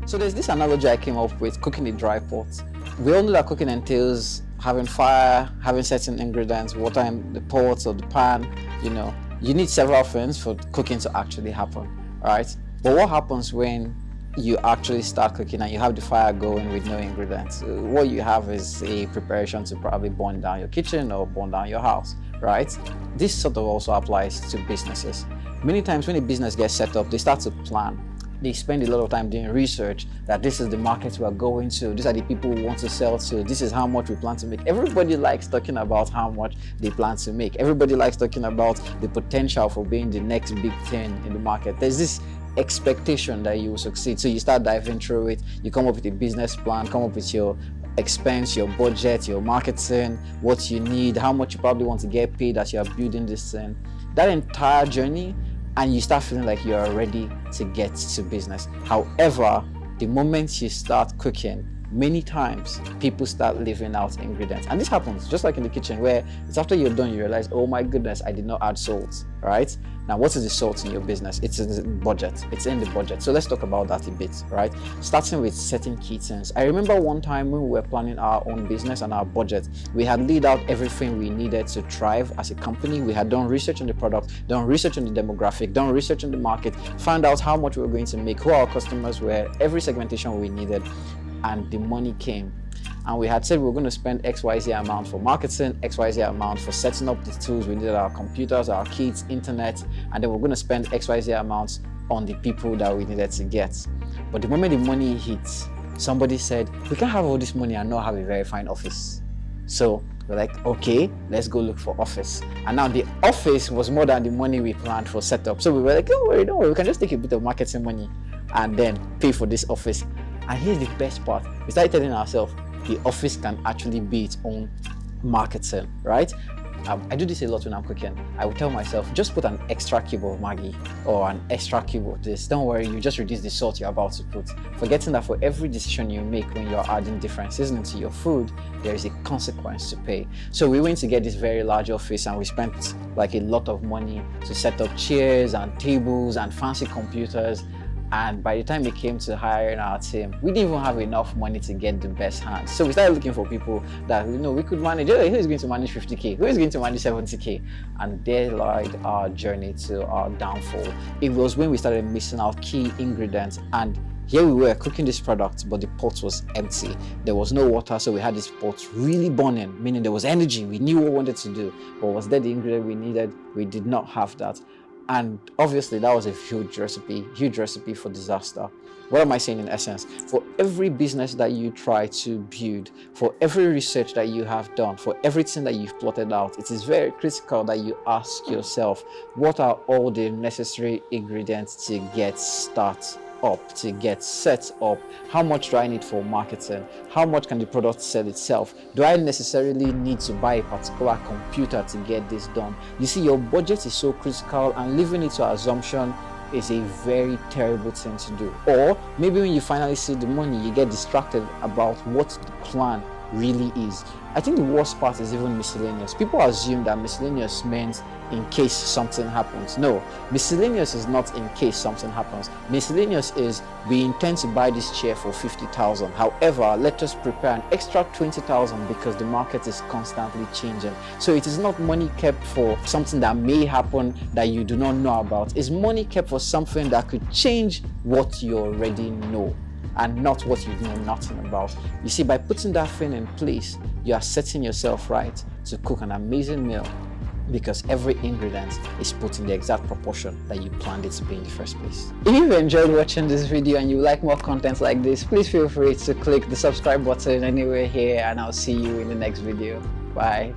So there's this analogy I came up with, cooking in dry pot. We all know that cooking entails having fire, having certain ingredients, water in the pot or the pan. You need several things for cooking to actually happen, right? But what happens when you actually start cooking and you have the fire going with no ingredients? What you have is a preparation to probably burn down your kitchen or burn down your house, right? This sort of also applies to businesses. Many times when a business gets set up, they start to plan. They spend a lot of time doing research that this is the market we are going to, these are the people we want to sell to, this is how much we plan to make. Everybody likes talking about how much they plan to make. Everybody likes talking about the potential for being the next big thing in the market. There's this expectation that you will succeed. So you start diving through it, you come up with a business plan, come up with your expense, your budget, your marketing, what you need, how much you probably want to get paid as you are building this thing. That entire journey, and you start feeling like you are ready to get to business. However, the moment you start cooking, many times people start leaving out ingredients. And this happens just like in the kitchen, where it's after you're done, you realize, oh my goodness, I did not add salt, right? Now, what is the salt in your business? It's in the budget. It's in the budget. So let's talk about that a bit, right? Starting with setting key things. I remember one time when we were planning our own business and our budget, we had laid out everything we needed to thrive as a company. We had done research on the product, done research on the demographic, done research on the market, found out how much we were going to make, who our customers were, every segmentation we needed, and the money came. And we had said we were going to spend XYZ amount for marketing, XYZ amount for setting up the tools. We needed our computers, our kits, internet, and then we're going to spend XYZ amounts on the people that we needed to get. But the moment the money hits, somebody said, we can't have all this money and not have a very fine office. So we're like, okay, let's go look for office. And now the office was more than the money we planned for setup. So we were like, don't worry, we can just take a bit of marketing money and then pay for this office. And here's the best part. We started telling ourselves, the office can actually be its own marketing, right? I do this a lot when I'm cooking. I would tell myself, just put an extra cube of Maggi or an extra cube of this. Don't worry, you just reduce the salt you're about to put. Forgetting that for every decision you make when you're adding different seasoning to your food, there is a consequence to pay. So we went to get this very large office and we spent like a lot of money to set up chairs and tables and fancy computers. And by the time it came to hiring our team, we didn't even have enough money to get the best hands. So we started looking for people that we could manage. Who is going to manage 50K? Who is going to manage 70K? And there lied our journey to our downfall. It was when we started missing out key ingredients, and here we were cooking this product, but the pot was empty. There was no water, so we had this pot really burning, meaning there was energy. We knew what we wanted to do, but was that the ingredient we needed? We did not have that. And obviously that was a huge recipe for disaster. What am I saying in essence? For every business that you try to build, for every research that you have done, for everything that you've plotted out, it is very critical that you ask yourself, what are all the necessary ingredients to get started up, to get set up? How much do I need for marketing? How much can the product sell itself? Do I necessarily need to buy a particular computer to get this done? You see, your budget is so critical, and leaving it to assumption is a very terrible thing to do. Or maybe when you finally see the money, you get distracted about what the plan really is. I think the worst part is even miscellaneous. People assume that miscellaneous means in case something happens. No, miscellaneous is not in case something happens. Miscellaneous is, we intend to buy this chair for 50,000. However, let us prepare an extra 20,000 because the market is constantly changing. So it is not money kept for something that may happen that you do not know about. It's money kept for something that could change what you already know, and not what you know nothing about. You see, by putting that thing in place, you are setting yourself right to cook an amazing meal, because every ingredient is put in the exact proportion that you planned it to be in the first place. If you've enjoyed watching this video and you like more content like this, please feel free to click the subscribe button anywhere here, and I'll see you in the next video. Bye.